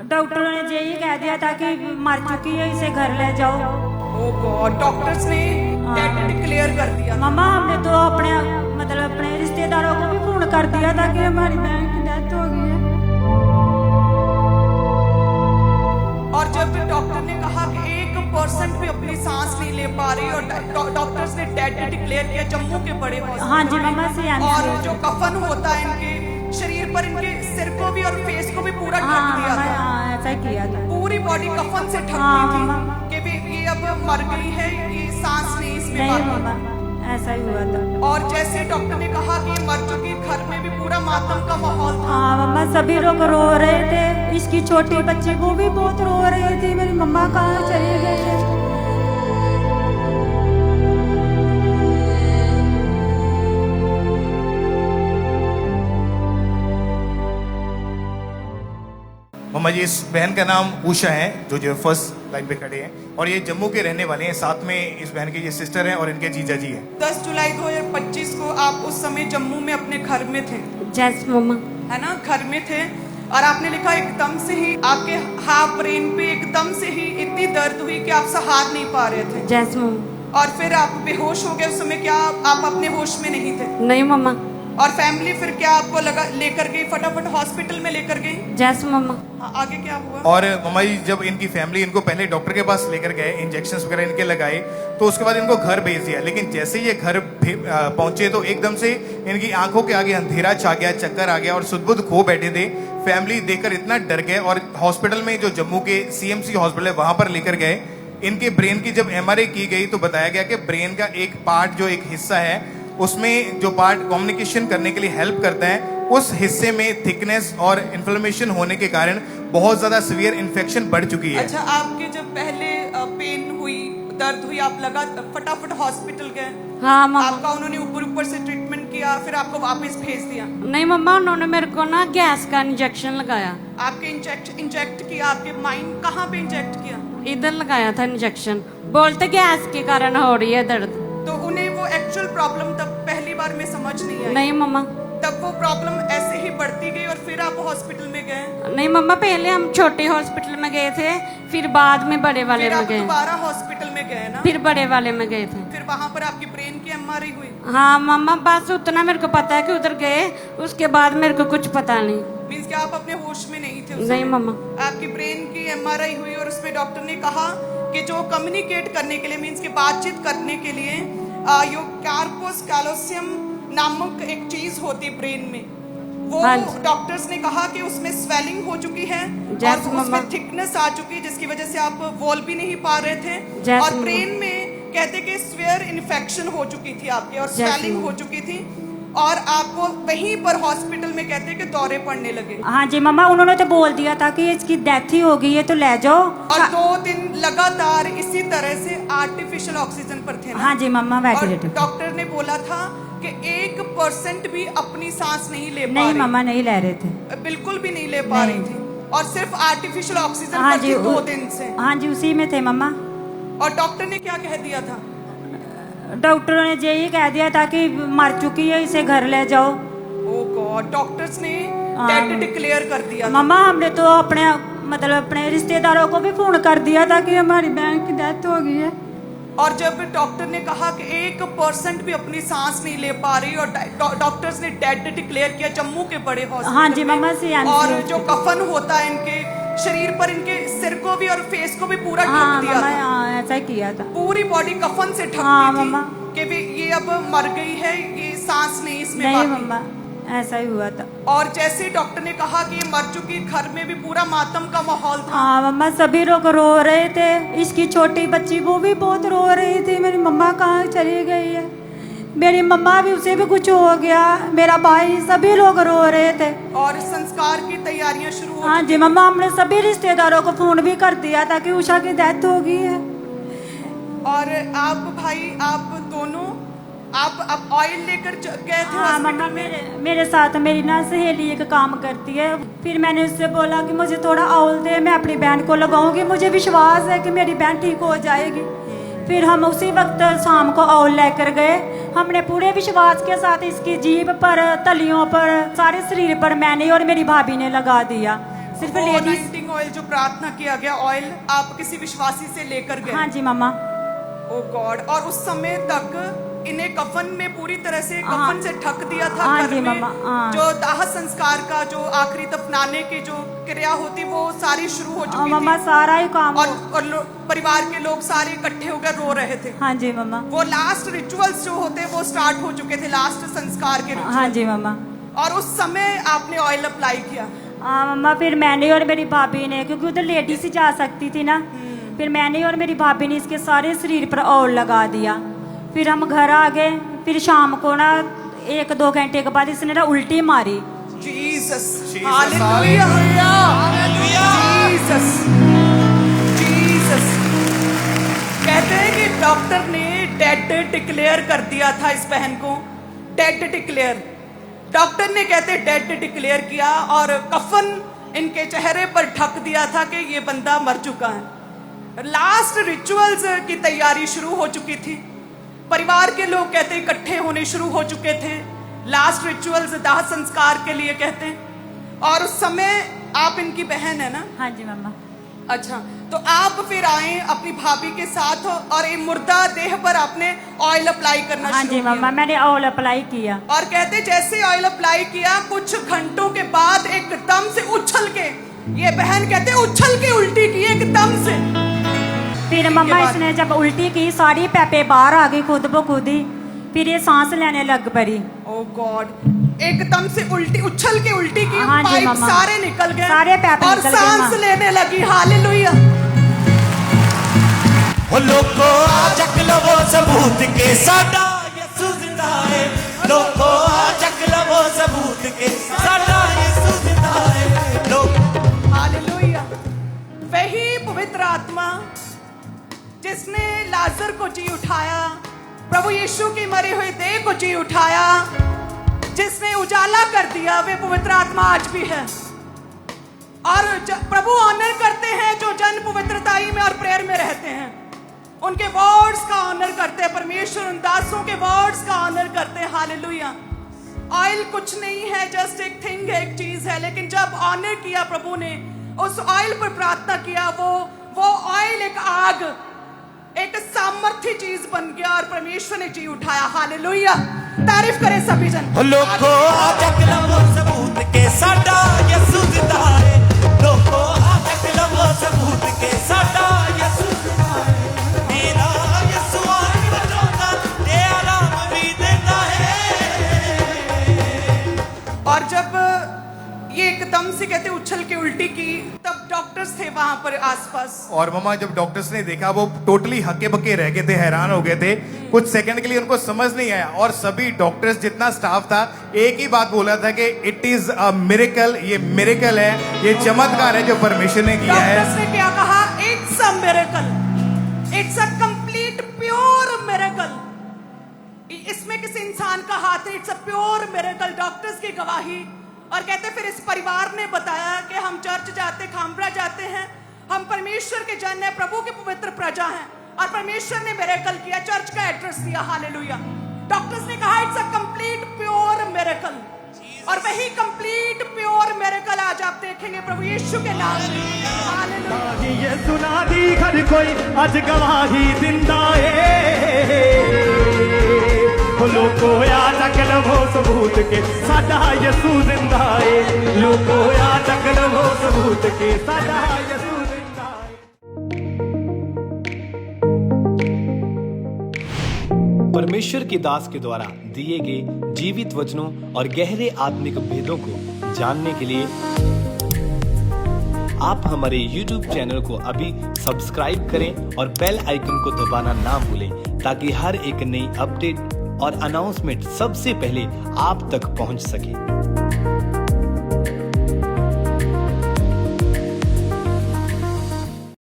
डॉक्टरों ने यही कह दिया था कि मर चुकी है, इसे घर ले जाओ। ओ गॉड, डॉक्टर्स ने डेड डिक्लेयर कर दिया। मम्मा हमने तो अपने रिश्तेदारों को भी फोन कर दिया था कि हमारी बहन की डेथ हो गई है। और जब डॉक्टर ने कहा कि 1% भी अपनी सांस नहीं ले पा रही और डॉक्टर्स ने डेड डिक्लेयर किया जम्मू के बड़े हॉस्पिटल। हाँ जी मम्मा से और जो कफन होता है इनके शरीर पर, इनके सिर को भी और फेस को भी पूरा ढक दिया था। हाँ ऐसा किया था, पूरी बॉडी कफन से ढक दी थी कि भी ये अब मर गई है, ये सांस नहीं इसमें नहीं बाकी। मम्मा ऐसा ही हुआ था। और जैसे डॉक्टर ने कहा कि ये मर चुकी, घर में भी पूरा मातम का माहौल था। हाँ मम्मा सभी लोग रो रहे थे, इसकी छोटी बच्ची वो भी बहुत रो रही थी, मेरी मम्मा कहाँ चली गई है। मम्मा जी, इस बहन का नाम उषा है जो फर्स्ट लाइन पे खड़े हैं, और ये जम्मू के रहने वाले हैं। साथ में इस बहन के ये सिस्टर हैं और इनके जीजा जी हैं। 10 जुलाई 2025 को आप उस समय जम्मू में अपने घर में थे, जैस मम्मा है ना, घर में थे। और आपने लिखा एकदम से ही आपके हाफ ब्रेन पे एकदम से ही इतनी दर्द हुई कि आप सहार नहीं पा रहे थे। जैस मम्मा। और फिर आप बेहोश हो गए। उस समय क्या आप अपने होश में नहीं थे? नहीं मम्मा। और फैमिली फिर क्या आपको लगा लेकर गई, फटाफट हॉस्पिटल में लेकर गई? जैस मम्मा। आगे क्या हुआ? और मम्मा जी, जब इनकी फैमिली इनको पहले डॉक्टर के पास लेकर गए, इंजेक्शंस वगैरह इनके लगाए, तो उसके बाद इनको घर भेज दिया। लेकिन जैसे ये घर पहुंचे तो एकदम से इनकी आंखों के आगे अंधेरा छा गया, चक्कर आ गया और सुध-बुध खो बैठे थे। फैमिली देखकर इतना डर गए और हॉस्पिटल में, जो जम्मू के सीएमसी हॉस्पिटल है, वहां पर लेकर गए। इनके ब्रेन की जब एमआरआई की गई तो बताया गया कि ब्रेन का एक पार्ट, जो एक हिस्सा है, उसमें जो पार्ट कम्युनिकेशन करने के लिए हेल्प करता है, उस हिस्से में थिकनेस और इन्फ्लेमेशन होने के कारण बहुत ज्यादा सीवियर इन्फेक्शन बढ़ चुकी है। अच्छा, आपके जब पहले पेन हुई, दर्द हुई, आप लगा फटाफट हॉस्पिटल गए? हाँ मम्मा। आपका उन्होंने ऊपर से ट्रीटमेंट किया, फिर आपको वापस भेज दिया? नहीं मम्मा, उन्होंने मेरे को ना गैस का इंजेक्शन लगाया। आपके इंजेक्ट किया? आपके माइंड कहाँ पे इंजेक्ट किया? इधर लगाया था इंजेक्शन, बोलते गैस के कारण हो रही है दर्द। तो उन्हें वो एक्चुअल प्रॉब्लम तब पहली बार में समझ नहीं आई? नहीं मम्मा। तब वो प्रॉब्लम ऐसे ही बढ़ती गई और फिर आप हॉस्पिटल में गए? नहीं मम्मा, पहले हम छोटे हॉस्पिटल में गए थे, फिर बाद में बड़े वाले फिर में आप गए। दोबारा हॉस्पिटल में गए ना? फिर बड़े वाले में गए थे। फिर वहाँ पर आपकी ब्रेन की एमआरआई हुई? हाँ मम्मा, बस उतना मेरे को पता है कि उधर गए, उसके बाद मेरे को कुछ पता नहीं। मीन्स कि आप अपने होश में नहीं थे उस नहीं समय? मम्मा। आपकी ब्रेन की एमआरआई हुई और उसमें डॉक्टर ने कहा कि जो कम्युनिकेट करने के लिए, मीन्स कि बातचीत करने के लिए, यो कार्पस कैलोसियम नामक एक चीज होती ब्रेन में, वो डॉक्टर्स ने कहा कि उसमें स्वेलिंग हो चुकी है और उसमें थिकनेस आ चुकी है, जिसकी वजह से आप बोल भी नहीं पा रहे थे। और ब्रेन में कहते कि स्वेयर इन्फेक्शन हो चुकी थी आपके और स्वेलिंग हो चुकी थी, और आपको वहीं पर हॉस्पिटल में कहते कि दौरे पड़ने लगे। हाँ जी मम्मा, उन्होंने तो बोल दिया था कि इसकी डेथ ही हो गई है तो ले जाओ। और 2 दिन लगातार इसी तरह से आर्टिफिशियल ऑक्सीजन पर थे ना? हाँ जी मम्मा, और वेंटिलेटर। डॉक्टर ने बोला था कि 1% भी अपनी सांस नहीं ले पा नहीं रही। मम्मा, नहीं ले रहे थे, बिल्कुल भी नहीं ले पा रही थी, और सिर्फ आर्टिफिशियल ऑक्सीजन हाँ पर जी, थी 2 दिन से। हाँ जी, उसी में थे मम्मा। और डॉक्टर ने क्या कह दिया था? डॉक्टरों ने यही कह दिया था कि मर चुकी है, इसे घर ले जाओ। ओ गॉड, डॉक्टर्स ने डेड डिक्लेयर कर दिया था। मम्मा हमने तो अपने रिश्तेदारों को भी फोन कर दिया था कि हमारी बहन की डेथ हो गई है। और जब डॉक्टर ने कहा कि 1% भी अपनी सांस नहीं ले पा रही और डॉक्टर्स ने डेड डिक्लेयर किया जम्मू के बड़े हॉस्पिटल हाँ जी में। मम्मा से। और जो कफन होता है इनके शरीर पर, इनके सिर को भी और फेस को भी पूरा ढक दिया था। हाँ ऐसा किया था, पूरी बॉडी कफन से ढक दी थी कि भी ये अब मर गई है, ये सांस नहीं इसमें नहीं बाकी। मम्मा ऐसा ही हुआ था। और जैसे डॉक्टर ने कहा कि ये मर चुकी, घर में भी पूरा मातम का माहौल था। हाँ मम्मा, सभी लोग रो रहे थे, इसकी छोटी बच्ची वो भी बहुत रो रही थी, मेरी मम्मा कहाँ चली गई है। मेरी मम्मा भी, उसे भी कुछ हो गया, मेरा भाई, सभी लोग रो रहे थे। और संस्कार की तैयारियां शुरू हो हाँ जी मम्मा, हमने सभी रिश्तेदारों को फोन भी कर दिया था कि उषा की डेथ हो गई है। और आप भाई, आप दोनों, आप ऑयल लेकर गए थे? हाँ मम्मा, मेरे साथ मेरी ना सहेली एक काम करती है, फिर मैंने उससे बोला कि मुझे थोड़ा ऑयल दे, मैं अपनी बहन को लगाऊंगी, मुझे विश्वास है कि मेरी बहन ठीक हो जाएगी। फिर हम उसी वक्त शाम को ऑयल लेकर गए। हमने पूरे विश्वास के साथ इसकी जीभ पर, तलियों पर, सारे शरीर पर मैंने और मेरी भाभी ने लगा दिया। सिर्फ लेडीज ऑयल जो प्रार्थना किया गया ऑयल आप किसी विश्वासी से लेकर गए। हाँ जी मम्मा। ओ गॉड, और उस समय तक इन्हें कफन में पूरी तरह से कफन से ढक दिया था। हाँ घर जी में मम्मा, हाँ। जो दाह संस्कार का जो आखिरी दफनाने की जो क्रिया होती वो सारी शुरू हो चुकी मम्मा थी। सारा ही काम और परिवार के लोग सारे इकट्ठे होकर रो रहे थे। हाँ जी मम्मा। वो लास्ट रिचुअल्स जो होते वो स्टार्ट हो चुके थे, लास्ट संस्कार के rituals। हाँ जी मम्मा। और उस समय आपने ऑयल अप्लाई किया। हाँ मम्मा, फिर मैंने और मेरी भाभी ने, क्योंकि उधर लेडीज ही जा सकती थी ना, फिर मैंने और मेरी भाभी ने इसके सारे शरीर पर ऑयल लगा दिया। फिर हम घर आ गए। फिर शाम को ना 1-2 घंटे के बाद इसने ना उल्टी मारी। Jesus, Jesus, hallelujah, Jesus, Jesus. कहते हैं कि डॉक्टर ने डेड डिक्लेयर कर दिया था इस बहन को, डेड डिक्लेयर। डॉक्टर ने कहते डेड डिक्लेयर किया और कफन इनके चेहरे पर ढक दिया था कि ये बंदा मर चुका है। लास्ट रिचुअल्स की तैयारी शुरू हो चुकी थी। परिवार के लोग कहते इकट्ठे होने शुरू हो चुके थे लास्ट रिचुअल्स दाह संस्कार के लिए कहते। और उस समय आप इनकी बहन है ना? हाँ जी मम्मा। अच्छा, तो आप फिर आए अपनी भाभी के साथ और ये मुर्दा देह पर आपने ऑयल अप्लाई करना हाँ शुरू जी किया। मम्मा, मैंने ऑयल अप्लाई किया। और कहते जैसे ऑयल अप्लाई किया कुछ घंटों के बाद एकदम से उछल के, ये बहन कहते उछल के उल्टी की एकदम से। फिर मम्मा इसने जब उल्टी की सारी पैपे बाहर आ गई खुद ब खुद ही। फिर ये सांस लेने लग पड़ी। ओ गॉड, एकदम से उल्टी, उछल के उल्टी की। हाँ जी पाइप मम्मा। सारे निकल गए, सारे पैप और निकल गए सांस माँ। लेने लगी। हालेलुया। ओ लोगो चक लवो सबूत के साडा यसू जिंदा है। लोगो चक लवो सबूत के साडा यसू जिंदा है। लोग हालेलुया। वही पवित्र आत्मा जिसने लाजर को जी उठाया, प्रभु यीशु की मरी हुई देह को जी उठाया, जिसने उजाला कर दिया, वे पवित्र आत्मा आज भी है। और प्रभु ऑनर करते हैं जो जन पवित्रताई में और प्रेयर में रहते हैं। उनके वर्ड्स का ऑनर करते हैं परमेश्वर, उन दासों के वर्ड्स का ऑनर करते हैं। हालेलुया। ऑयल कुछ नहीं है, जस्ट एक थिंग है, एक चीज है, लेकिन जब ऑनर किया प्रभु ने, उस ऑयल पर प्रार्थना किया, वो ऑयल एक आग, एक सामर्थ्य चीज बन गया और परमेश्वर ने जी उठाया। हालेलुया। तारीफ करें सभी जन। लोगो चक लवो सबूत के साडा यसू जिंदा है। लोगो चक लवो सबूत के साडा यसू जिंदा है। मेरा यसू आन बचाता, तेरा नाम भी देता है। और जब ये एकदम से कहते उछल के उल्टी की, तब डॉक्टर्स थे वहां पर आसपास। और मम्मा जब डॉक्टर्स ने देखा वो टोटली हक्के बक्के रह गए थे, हैरान हो गए थे। कुछ सेकंड के लिए उनको समझ नहीं आया और सभी डॉक्टर्स जितना स्टाफ था एक ही बात बोला था कि इट इज अ मिरेकल, ये मिरेकल है, ये चमत्कार है जो परमेश्वर ने किया है। डॉक्टर्स ने क्या कहा? It's a miracle, it's a complete pure miracle. इसमें किसी इंसान का हाथ है, it's a pure miracle. Doctors की गवाही। और कहते फिर इस परिवार ने बताया कि हम चर्च जाते, खामरा जाते हैं, हम परमेश्वर के जन है, प्रभु की पवित्र प्रजा हैं, और परमेश्वर ने मिरेकल किया। चर्च का एड्रेस दिया। हालेलुया। डॉक्टर्स ने कहा it's a complete pure miracle. और वही कंप्लीट प्योर मिरेकल आज आप देखेंगे प्रभु यीशु के नाम में। हालेलुया। ये सुना दी हर कोई आज गवाही जिंदा है। लोगो चक लवो सबूत के साडा यसू जिंदा है। लोगो चक लवो सबूत के साडा यसू जिंदा है। परमेश्वर के दास के द्वारा दिए गए जीवित वचनों और गहरे आत्मिक भेदों को जानने के लिए आप हमारे YouTube चैनल को अभी सब्सक्राइब करें और बेल आइकन को दबाना ना भूलें, ताकि हर एक नई अपडेट और अनाउंसमेंट सबसे पहले आप तक पहुंच सके।